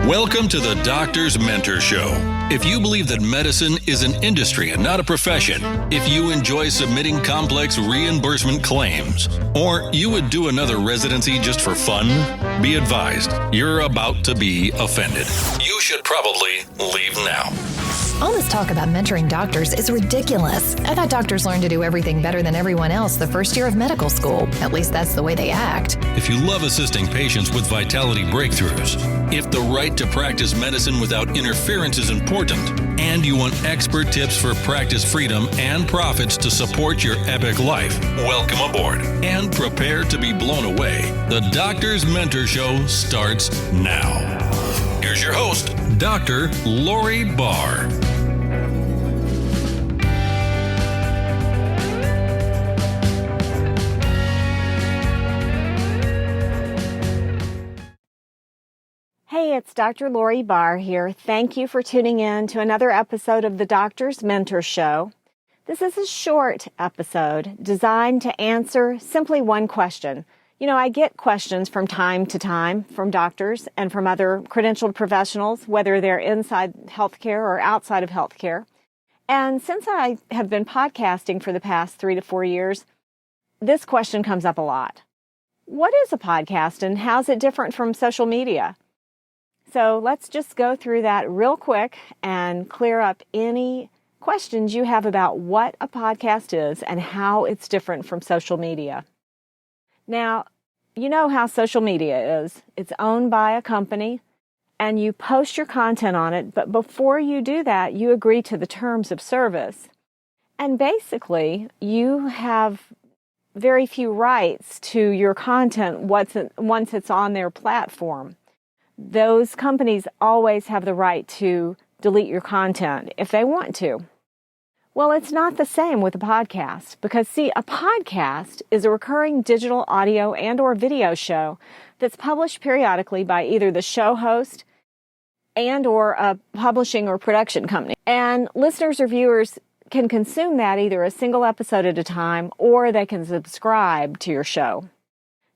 Welcome to the Doctor's Mentor Show. If you believe that medicine is an industry and not a profession, if you enjoy submitting complex reimbursement claims, or you would do another residency just for fun, be advised, you're about to be offended. You should probably leave now. All this talk about mentoring doctors is ridiculous. I thought doctors learned to do everything better than everyone else the first year of medical school. At least that's the way they act. If you love assisting patients with vitality breakthroughs, if the right to practice medicine without interference is important, and you want expert tips for practice freedom and profits to support your epic life, welcome aboard and prepare to be blown away. The Doctor's Mentor Show starts now. Here's your host, Dr. Lori Barr. Hey, it's Dr. Lori Barr here. Thank you for tuning in to another episode of the Doctor's Mentor Show. This is a short episode designed to answer simply one question. You know, I get questions from time to time from doctors and from other credentialed professionals, whether they're inside healthcare or outside of healthcare. And since I have been podcasting for the past 3 to 4 years, this question comes up a lot. What is a podcast and how's it different from social media? So let's just go through that real quick and clear up any questions you have about what a podcast is and how it's different from social media. Now, you know how social media is. It's owned by a company and you post your content on it, but before you do that, you agree to the terms of service. And basically, you have very few rights to your content once it's on their platform. Those companies always have the right to delete your content if they want to. Well, it's not the same with a podcast because, see, a podcast is a recurring digital audio and or video show that's published periodically by either the show host and or a publishing or production company. And listeners or viewers can consume that either a single episode at a time or they can subscribe to your show.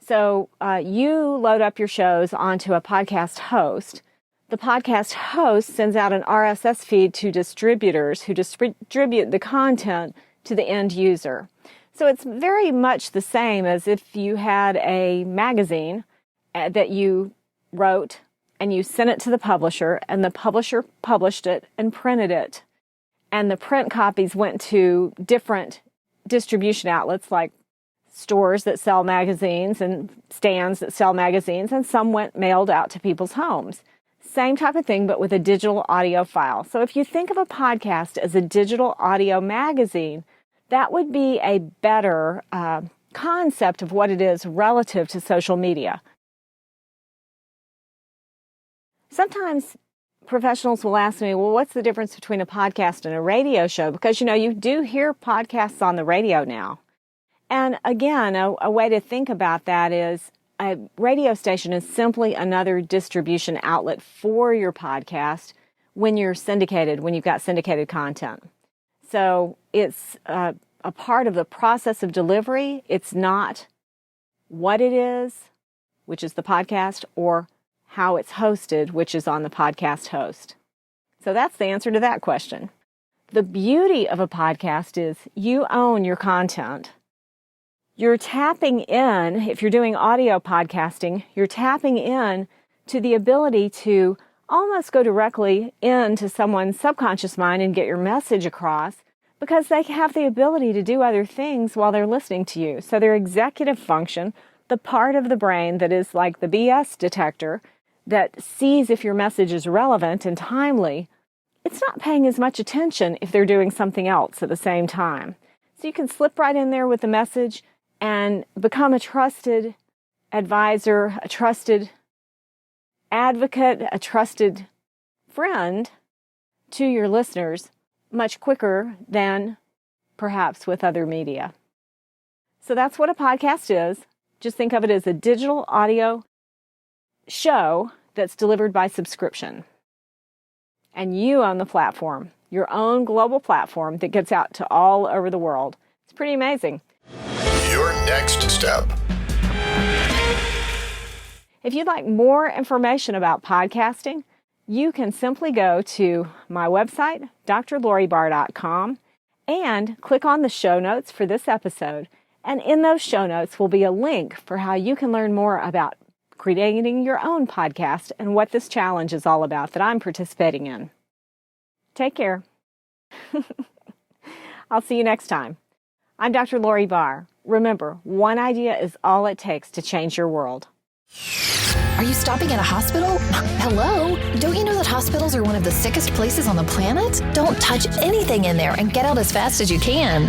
So you load up your shows onto a podcast host. The podcast host sends out an RSS feed to distributors who distribute the content to the end user. So it's very much the same as if you had a magazine that you wrote and you sent it to the publisher and the publisher published it and printed it. And the print copies went to different distribution outlets like stores that sell magazines and stands that sell magazines, and some went mailed out to people's homes. Same type of thing, but with a digital audio file. So if you think of a podcast as a digital audio magazine, that would be a better concept of what it is relative to social media. Sometimes professionals will ask me, well, what's the difference between a podcast and a radio show? Because, you know, you do hear podcasts on the radio now. And again, a way to think about that is a radio station is simply another distribution outlet for your podcast when you're syndicated, when you've got syndicated content. So it's a part of the process of delivery. It's not what it is, which is the podcast, or how it's hosted, which is on the podcast host. So that's the answer to that question. The beauty of a podcast is you own your content. You're tapping in, if you're doing audio podcasting, you're tapping in to the ability to almost go directly into someone's subconscious mind and get your message across because they have the ability to do other things while they're listening to you. So their executive function, the part of the brain that is like the BS detector that sees if your message is relevant and timely, it's not paying as much attention if they're doing something else at the same time. So you can slip right in there with the message and become a trusted advisor, a trusted advocate, a trusted friend to your listeners much quicker than perhaps with other media. So that's what a podcast is. Just think of it as a digital audio show that's delivered by subscription. And you own the platform, your own global platform that gets out to all over the world. It's pretty amazing. Your next step. If you'd like more information about podcasting, you can simply go to my website, drloribarr.com, and click on the show notes for this episode. And in those show notes will be a link for how you can learn more about creating your own podcast and what this challenge is all about that I'm participating in. Take care. I'll see you next time. I'm Dr. Lori Barr. Remember, one idea is all it takes to change your world. Are you stopping at a hospital? Hello? Don't you know that hospitals are one of the sickest places on the planet? Don't touch anything in there and get out as fast as you can.